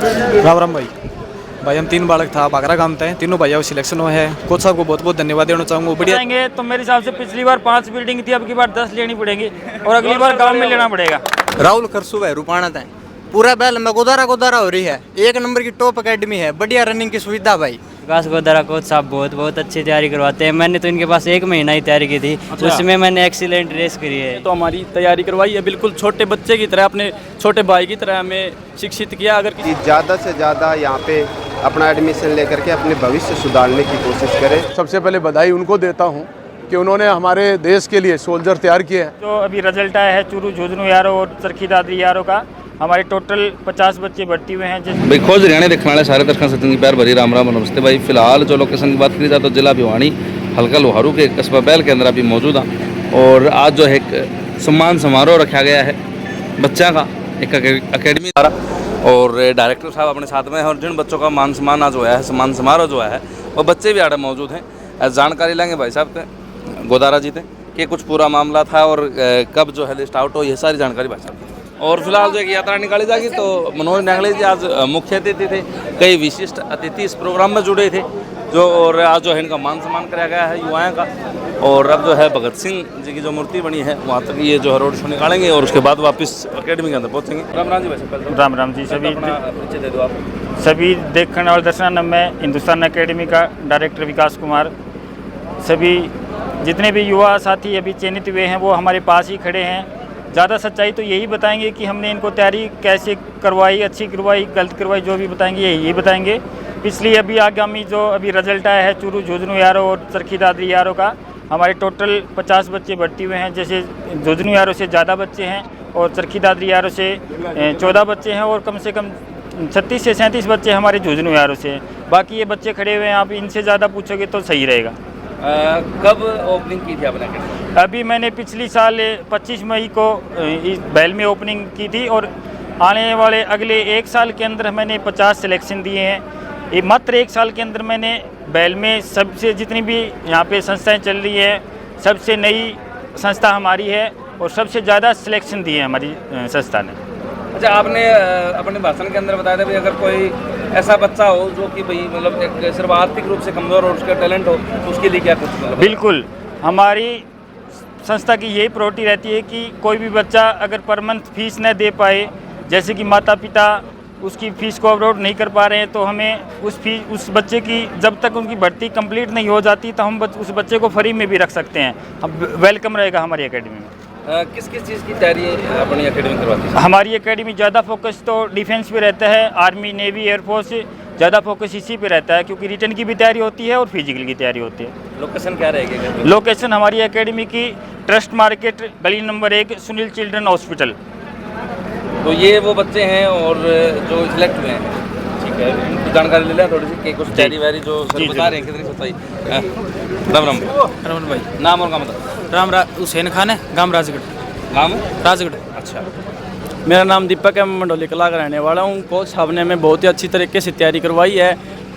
राम राम भाई। भाई हम 3 बालक था बागरा गांव थे, तीनों भाइयों सिलेक्शन हुआ है। कोच साहब को बहुत बहुत धन्यवाद देना चाहूँगा। बढ़िया जाएंगे तो मेरे हिसाब से पिछली बार 5 बिल्डिंग थी, अब की बार 10 लेनी पड़ेगी और अगली बार गांव में लेना पड़ेगा। राहुल खरसू है रुपाणा था। पूरा बैल में गोदारा गोदारा हो रही है। 1 नंबर की टॉप एकेडमी है, बढ़िया रनिंग की सुविधा भाई। विकास गोदारा कोच साहब बहुत अच्छी तैयारी करवाते हैं। मैंने तो इनके पास 1 महीना ही तैयारी की थी। उसमें मैंने एक्सीलेंट रेस करी है। तो हमारी तैयारी करवाई है, बिल्कुल छोटे बच्चे की तरह, अपने छोटे भाई की तरह हमें शिक्षित किया। अगर ज़्यादा से ज़्यादा यहाँ पे अपना एडमिशन लेकर के अपने भविष्य सुधारने की कोशिश करें। सबसे पहले बधाई उनको देता हूँ कि उन्होंने हमारे देश के लिए सोल्जर तैयार किए हैं। तो अभी रिजल्ट आया है चूरू झुंझुनू यारो और चरखी दादरी यारो का। हमारे टोटल 50 बच्चे भर्ती हुए हैं। भाई खोज हरियाणा देखने वाले सारे दर्शकों से की प्यार भरी राम राम नमस्ते भाई। फिलहाल जो लोकेशन की बात करी जाए तो जिला भिवानी हल्का लोहारू के कस्बा बैल के अंदर अभी मौजूद हैं और आज जो है एक सम्मान समारोह रखा गया है बच्चा का, एक अकेडमी द्वारा, और डायरेक्टर साहब अपने साथ में हैं और जिन बच्चों का मान सम्मान आज हुआ है, सम्मान समारोह जो है वो बच्चे भी आड़े मौजूद हैं। जानकारी लेंगे भाई साहब थे गोदारा जी थे कि कुछ पूरा मामला था और कब जो है लिस्ट आउट हो, ये सारी जानकारी भाई साहब। और फिलहाल जो एक यात्रा निकाली जाएगी तो मनोज नांगले जी आज मुख्य अतिथि थे। कई विशिष्ट अतिथि इस प्रोग्राम में जुड़े थे जो, और आज जो है इनका मान सम्मान कराया गया है युवाओं का। और अब जो है भगत सिंह जी की जो मूर्ति बनी है वहाँ तक ये जो है रोड शो निकालेंगे और उसके बाद वापस अकेडमी के अंदर पहुँचेंगे। राम राम जी भाई। राम राम जी। परिचय दे दो आप सभी देखने और दर्शना। मैं हिंदुस्तान अकेडमी का डायरेक्टर विकास कुमार। सभी जितने भी युवा साथी अभी चयनित हुए हैं वो हमारे पास ही खड़े हैं। ज़्यादा सच्चाई तो यही बताएंगे कि हमने इनको तैयारी कैसे करवाई, अच्छी करवाई, गलत करवाई, जो भी बताएंगे यही बताएंगे। पिछली अभी आगामी जो अभी रिजल्ट आया है चूरू झुंझुनू यारो और चरखी दादरी यारो का, हमारे टोटल 50 बच्चे भर्ती हुए हैं। जैसे झुंझुनू यारो से ज़्यादा बच्चे हैं और चरखी दादरी यारो से 14 बच्चे हैं और कम से कम 36 से 37 बच्चे हमारे झुंझुनू यारो से हैं। बाकी ये बच्चे खड़े हुए हैं, आप इनसे ज़्यादा पूछोगे तो सही रहेगा। कब ओपनिंग की थी आपने अकेडमी? अभी मैंने पिछली साल 25 मई को इस बैल में ओपनिंग की थी और आने वाले अगले 1 साल के अंदर मैंने 50 सिलेक्शन दिए हैं। ये मात्र 1 साल के अंदर मैंने बैल में सबसे जितनी भी यहाँ पे संस्थाएं चल रही है, सबसे नई संस्था हमारी है और सबसे ज़्यादा सिलेक्शन दिए हैं हमारी संस्था ने। अच्छा, आपने अपने भाषण के अंदर बताया था भाई अगर कोई ऐसा बच्चा हो जो कि भाई मतलब एक सिर्फ आर्थिक रूप से कमज़ोर और उसका टैलेंट हो तो उसके लिए क्या कुछ मतलब? बिल्कुल, हमारी संस्था की यही प्रायोरिटी रहती है कि कोई भी बच्चा अगर पर मंथ फीस न दे पाए, जैसे कि माता पिता उसकी फ़ीस को अफोर्ड नहीं कर पा रहे हैं, तो हमें उस बच्चे की जब तक उनकी भर्ती कंप्लीट नहीं हो जाती तो हम उस बच्चे को फ्री में भी रख सकते हैं। अब वेलकम रहेगा हमारी एकेडमी में। किस किस चीज़ की तैयारी अपनी एकेडमी करवाती है? हमारी एकेडमी ज़्यादा फोकस तो डिफेंस पे रहता है, आर्मी नेवी एयरफोर्स ज़्यादा फोकस इसी पे रहता है क्योंकि रिटर्न की भी तैयारी होती है और फिजिकल की तैयारी होती है। लोकेशन क्या रहेगी? लोकेशन हमारी एकेडमी की ट्रस्ट मार्केट गली नंबर 1 सुनील चिल्ड्रन हॉस्पिटल। तो ये वो बच्चे हैं और जो सिलेक्ट हुए हैं, ठीक है, उनकी जानकारी ले लें थोड़ी सी कि कुछ तैयारी वैयारी जो सर बता रहे हैं कितनी सच्चाई। राम राम रमन भाई। नाम और काम बताओ। हुसैन खान है, गांव राजगढ़। नाम राजगढ़। अच्छा। मेरा नाम दीपक है, मैं मंडोली कला का रहने वाला हूँ। कोच साहब ने हमें बहुत ही अच्छी तरीके से तैयारी करवाई है।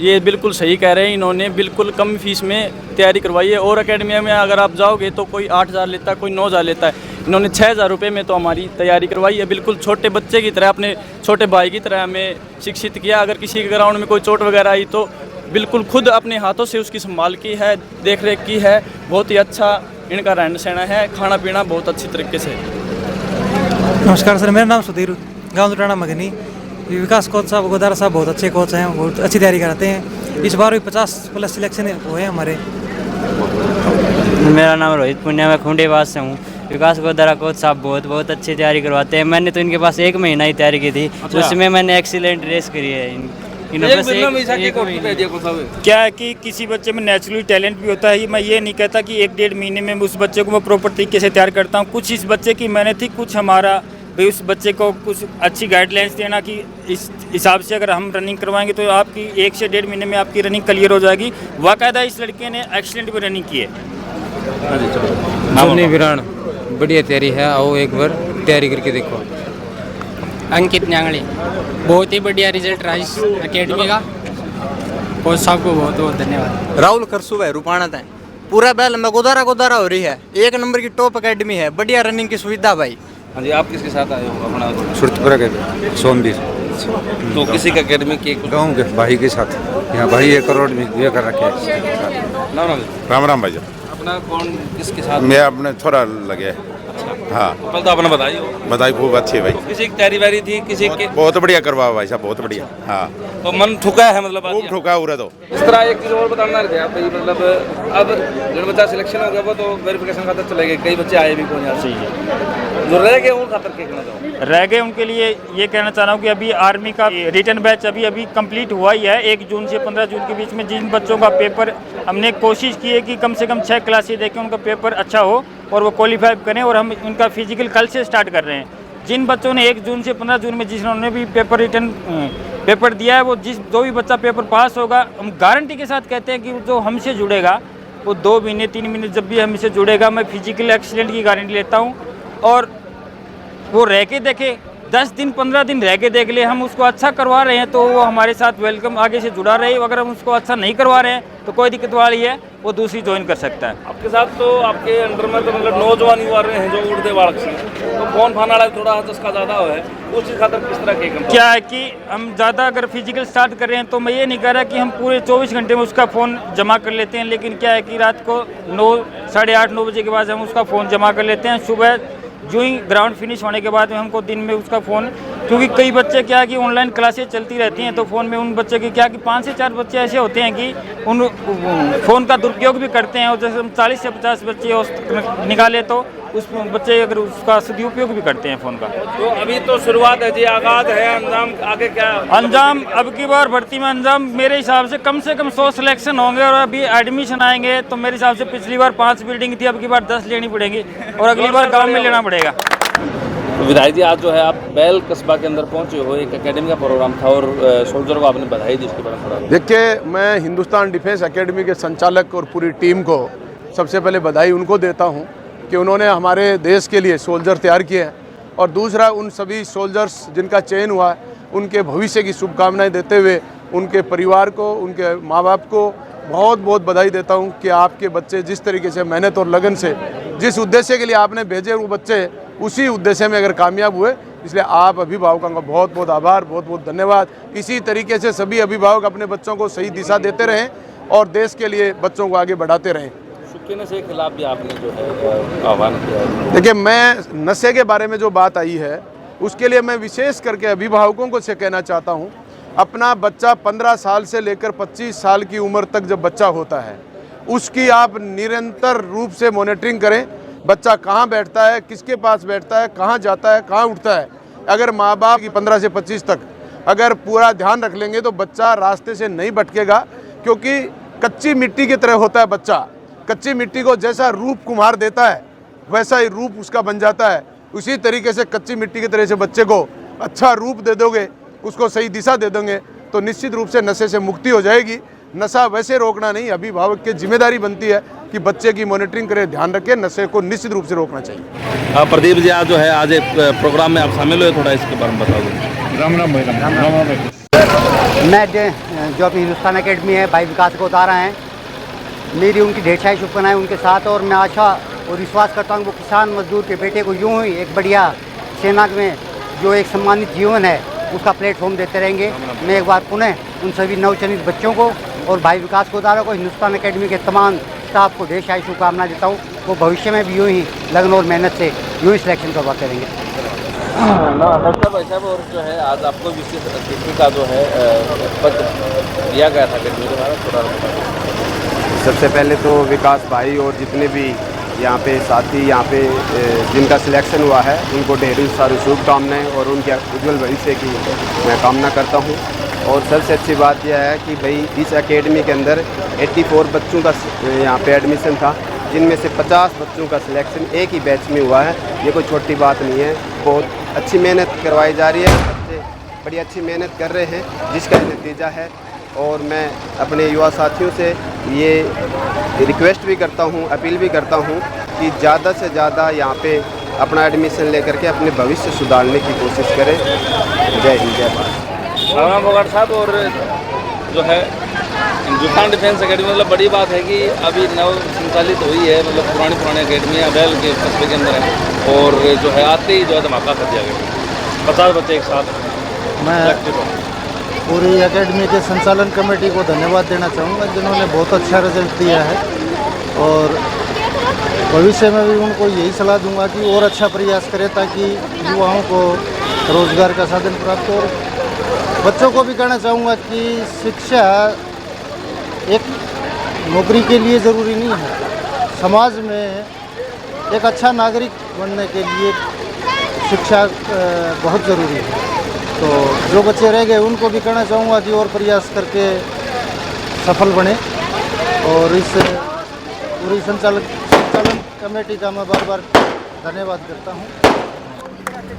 ये बिल्कुल सही कह रहे हैं, इन्होंने बिल्कुल कम फीस में तैयारी करवाई है। और अकेडमी में अगर आप जाओगे तो कोई 8,000 लेता है, कोई 9,000 लेता है। इन्होंने 6,000 रुपये में तो हमारी तैयारी करवाई है। बिल्कुल छोटे बच्चे की तरह, अपने छोटे भाई की तरह हमें शिक्षित किया। अगर किसी के ग्राउंड में कोई चोट वगैरह आई तो बिल्कुल खुद अपने हाथों से उसकी संभाल की है, देख रेख की है। बहुत ही अच्छा इनका रहन सहना है, खाना पीना बहुत अच्छी तरीके से। नमस्कार सर, मेरा नाम सुधीर, गांव दुटाना मगनी। विकास कोच साहब गोदारा साहब बहुत अच्छे कोच हैं, बहुत अच्छी तैयारी कराते हैं। इस बार भी 50+ सिलेक्शन हुए हैं हमारे। मेरा नाम रोहित पुनिया, मैं खुंडेवास से हूँ। विकास गोदारा कोच साहब बहुत अच्छी तैयारी करवाते हैं। मैंने तो इनके पास 1 महीना ही तैयारी की थी। उसमें मैंने एक्सीलेंट रेस करी है। क्या है कि किसी बच्चे में नेचुरली टैलेंट भी होता है। मैं ये नहीं कहता कि 1-1.5 महीने में उस बच्चे को मैं प्रॉपर तरीके से तैयार करता हूँ। कुछ इस बच्चे की मेहनत थी, कुछ हमारा भाई उस बच्चे को कुछ अच्छी गाइडलाइंस देना कि इस हिसाब से अगर हम रनिंग करवाएंगे तो आपकी 1 से 1.5 महीने में आपकी रनिंग क्लियर हो जाएगी। बाकायदा इस लड़के ने एक्सीलेंट भी रनिंग की है। विरान बढ़िया तैयारी है, आओ एक बार तैयारी करके देखो। अंकित न्यांगड़ी, बहुत ही बढ़िया रिजल्ट रहा इस अकेडमी का। कोच साहब को बहुत बहुत धन्यवाद। राहुल खरसू है रुपाणा था। पूरा बैल में गोदारा गोदारा हो रही है। 1 नंबर की टॉप एकेडमी है, बढ़िया रनिंग की सुविधा भाई। हाँ जी, आप किसके साथ आए हो? अपना सुरतपुरा के सोमवीर। अच्छे। तो किसी का अकेडमी की गाँव के भाई के साथ यहाँ भाई 1 करोड़ में ये कर रखे हैं। राम राम भाई अपना कौन किसके साथ? मैं अपने छोरा लगे। हाँ पहले तो आपने बताई हो। बधाई खूब अच्छी है भाई। किसी की तैयारी वारी थी किसी के? बहुत बढ़िया करवा भाई साहब, बहुत बढ़िया। हाँ तो मन ठुका है मतलब खूब ठुका हुआ तो। इस तरह एक चीज़ और बताना रहे आप भाई, मतलब अब जो बच्चा सिलेक्शन हो गया वो तो वेरिफिकेशन खातर चले गए, कई बच्चे आए भी कौन यार जो रह गए उन खातर क्या कहना चाहूँ? रह गए उनके लिए ये कहना चाह रहा हूँ कि अभी आर्मी का रिटर्न बैच अभी कंप्लीट हुआ ही है। 1 जून से 15 जून के बीच में जिन बच्चों का पेपर हमने कोशिश की है कि कम से कम 6 क्लासेस देके उनका पेपर अच्छा हो और वो क्वालिफाई करें, और हम उनका फिजिकल कल से स्टार्ट कर रहे हैं। जिन बच्चों ने 1 जून से 15 जून में जिन्होंने भी पेपर दिया है, वो जो भी बच्चा पेपर पास होगा, हम गारंटी के साथ कहते हैं कि जो हमसे जुड़ेगा वो 2 महीने 3 महीने जब भी हमसे जुड़ेगा, मैं फिजिकल एक्सीलेंट की गारंटी लेता हूँ। और वो रह के देखे, 10 दिन 15 दिन रह के देख ले, हम उसको अच्छा करवा रहे हैं तो वो हमारे साथ वेलकम आगे से जुड़ा रहे। अगर हम उसको अच्छा नहीं करवा रहे हैं तो कोई दिक्कत वाली है, वो दूसरी ज्वाइन कर सकता है। आपके साथ तो आपके अंडर में तो मतलब नौजवान युवा रहे हैं जो उड़ते बालक से, तो कौन फाना वाला थोड़ा चस्का ज़्यादा है उस चीज़ खातर किस तरह के क्या है कि हम ज़्यादा अगर फिजिकल स्टार्ट कर रहे हैं तो मैं ये नहीं कह रहा कि हम पूरे 24 घंटे में उसका फ़ोन जमा कर लेते हैं, लेकिन क्या है कि रात को 9 साढ़े 8 9 बजे के बाद हम उसका फ़ोन जमा कर लेते हैं। सुबह जो ही ग्राउंड फिनिश होने के बाद में हमको दिन में उसका फ़ोन, क्योंकि कई बच्चे क्या है कि ऑनलाइन क्लासेस चलती रहती हैं तो फ़ोन में उन बच्चे की क्या कि 5 से 4 बच्चे ऐसे होते हैं कि उन फ़ोन का दुरुपयोग भी करते हैं, और जैसे हम 40 से 50 बच्चे निकाले तो उस बच्चे अगर उसका सदुपयोग भी करते हैं फ़ोन का। तो अभी तो शुरुआत है जी, आगाज़ है, अंजाम आगे क्या? अंजाम अब की बार भर्ती में अंजाम मेरे हिसाब से कम 100 सिलेक्शन होंगे, और अभी एडमिशन आएंगे तो मेरे हिसाब से पिछली बार 5 बिल्डिंग थी, अब की बार 10 लेनी पड़ेगी और अगली बार गाँव में लेना पड़ेगा। विधायक जी, आज जो है आप बैल कस्बा के अंदर पहुंचे हो, एक एकेडमी का प्रोग्राम था और सोल्जर को आपने बधाई दी, इसके बारे में थोड़ा। देखिए, मैं हिंदुस्तान डिफेंस एकेडमी के संचालक और पूरी टीम को सबसे पहले बधाई उनको देता हूं कि उन्होंने हमारे देश के लिए सोल्जर तैयार किए हैं, और दूसरा उन सभी सोल्जर्स जिनका चयन हुआ है उनके भविष्य की शुभकामनाएं देते हुए उनके परिवार को, उनके माँ बाप को बहुत बहुत बधाई देता हूं कि आपके बच्चे जिस तरीके से मेहनत और लगन से जिस उद्देश्य के लिए आपने भेजे वो बच्चे उसी उद्देश्य में अगर कामयाब हुए, इसलिए आप अभिभावकों का बहुत बहुत आभार, बहुत बहुत धन्यवाद। इसी तरीके से सभी अभिभावक अपने बच्चों को सही दिशा देते रहें और देश के लिए बच्चों को आगे बढ़ाते रहें। नशे के खिलाफ भी आपने जो है आह्वान किया है। देखिए, मैं नशे के बारे में जो बात आई है उसके लिए मैं विशेष करके अभिभावकों को से कहना चाहता हूँ, अपना बच्चा 15 साल से लेकर 25 साल की उम्र तक जब बच्चा होता है उसकी आप निरंतर रूप से मॉनिटरिंग करें। बच्चा कहाँ बैठता है, किसके पास बैठता है, कहाँ जाता है, कहाँ उठता है। अगर माँ बाप की 15 से 25 तक अगर पूरा ध्यान रख लेंगे तो बच्चा रास्ते से नहीं भटकेगा, क्योंकि कच्ची मिट्टी की तरह होता है बच्चा। कच्ची मिट्टी को जैसा रूप कुम्हार देता है वैसा ही रूप उसका बन जाता है। उसी तरीके से कच्ची मिट्टी की तरह से बच्चे को अच्छा रूप दे दोगे, उसको सही दिशा दे दोगे तो निश्चित रूप से नशे से मुक्ति हो जाएगी। नशा वैसे रोकना नहीं, अभिभावक की जिम्मेदारी बनती है कि बच्चे की मॉनिटरिंग करे, ध्यान रखें, नशे को निश्चित रूप से रोकना चाहिए। प्रदीप जी, आज जो है आज एक प्रोग्राम में आप शामिल हुए, थोड़ा इसके बारे में बता दो। राम राम भाई। मैं जो अभी हिंदुस्तान एकेडमी है भाई विकास को उतारा है, मेरी उनकी ढेर सारी शुभकामनाएं उनके साथ, और मैं आशा और विश्वास करता हूँ वो किसान मजदूर के बेटे को यूँ ही एक बढ़िया सेना में जो एक सम्मानित जीवन है उसका प्लेटफॉर्म देते रहेंगे। मैं एक बार पुनः उन सभी नवचयनित बच्चों को और भाई विकास को उतारा को, हिंदुस्तान एकेडमी के तमाम स्टाफ को ढेर सारी शुभकामनाएं देता हूँ। वो भविष्य में भी यूँ ही लगन और मेहनत से यूँ ही सिलेक्शन करवाते रहेंगे। डॉक्टर भाई साहब, और जो है आज आपको विशेष अतिथि का जो है पद दिया गया था एकेडमी के बारे में थोड़ा। सबसे पहले तो विकास भाई और जितने भी यहाँ पे साथी यहाँ पे जिनका सिलेक्शन हुआ है उनको ढेर सारी शुभकामनाएं और उनके उज्जवल भविष्य की मैं कामना करता हूँ। और सबसे अच्छी बात यह है कि भाई इस एकेडमी के अंदर 84 बच्चों का यहाँ पे एडमिशन था, जिनमें से 50 बच्चों का सिलेक्शन एक ही बैच में हुआ है। ये कोई छोटी बात नहीं है, बहुत अच्छी मेहनत करवाई जा रही है, बच्चे बड़ी अच्छी मेहनत कर रहे हैं जिसका नतीजा है। और मैं अपने युवा साथियों से ये रिक्वेस्ट भी करता हूँ, अपील भी करता हूँ कि ज़्यादा से ज़्यादा यहाँ पे अपना एडमिशन लेकर के अपने भविष्य सुधारने की कोशिश करें। जय हिंद, जय भारत। राम बोगाट साहब, और जो है हिंदुस्तान डिफेंस एकेडमी, मतलब बड़ी बात है कि अभी नव संचालित हुई है, मतलब पुरानी एकेडमी अप्रैल के कस्बे के अंदर है, और जो है आते ही जो है धमाका कर दिया गया, 50 बच्चे एक साथ। मैं पूरी एकेडमी के संचालन कमेटी को धन्यवाद देना चाहूँगा, जिन्होंने बहुत अच्छा रिजल्ट दिया है। और भविष्य में भी उनको यही सलाह दूंगा कि और अच्छा प्रयास करें, ताकि युवाओं को रोजगार का साधन प्राप्त हो। और बच्चों को भी कहना चाहूँगा कि शिक्षा एक नौकरी के लिए ज़रूरी नहीं है, समाज में एक अच्छा नागरिक बनने के लिए शिक्षा बहुत ज़रूरी है। तो जो बच्चे रह गए उनको भी कहना चाहूँगा कि और प्रयास करके सफल बने। और इस पूरी संचालन कमेटी का मैं बार बार धन्यवाद करता हूँ।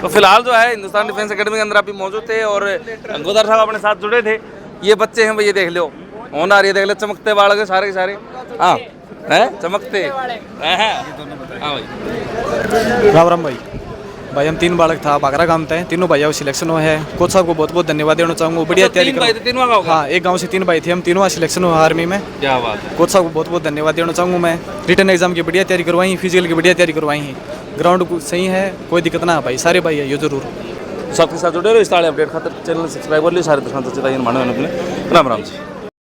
तो फिलहाल जो है हिंदुस्तान डिफेंस एकेडमी के अंदर अभी मौजूद थे और गोदार साहब अपने साथ जुड़े थे। ये बच्चे हैं भाई, ये देख लो, होनहार, ये देख लो, चमकते बाल के सारे के सारे, हाँ हैं चमकते। हाँ भाई राम राम भाई हम 3 बालक था बागरा गांव थे, तीनों भाइयों को सिलेक्शन हुआ है। कोच साहब को बहुत बहुत धन्यवाद देना चाहूँगा, बढ़िया तैयारी करो। हाँ, एक गांव से 3 भाई थे हम, तीनों सिलेक्शन हुआ आर्मी में। क्या बात है। कोच साहब को बहुत बहुत धन्यवाद देना चाहूँगा मैं। रिटर्न एग्जाम की बढ़िया तैयारी करवाई, फिजिकल की बढ़िया तैयारी करवाई है। ग्राउंड सही है, कोई दिक्कत ना भाई, सारे भाई है ये जरूर। सबके साथ जुड़े रहो, इस अपडेट खातर चैनल सब्सक्राइब कर लियो, सारे दर्शकों से राम राम जी।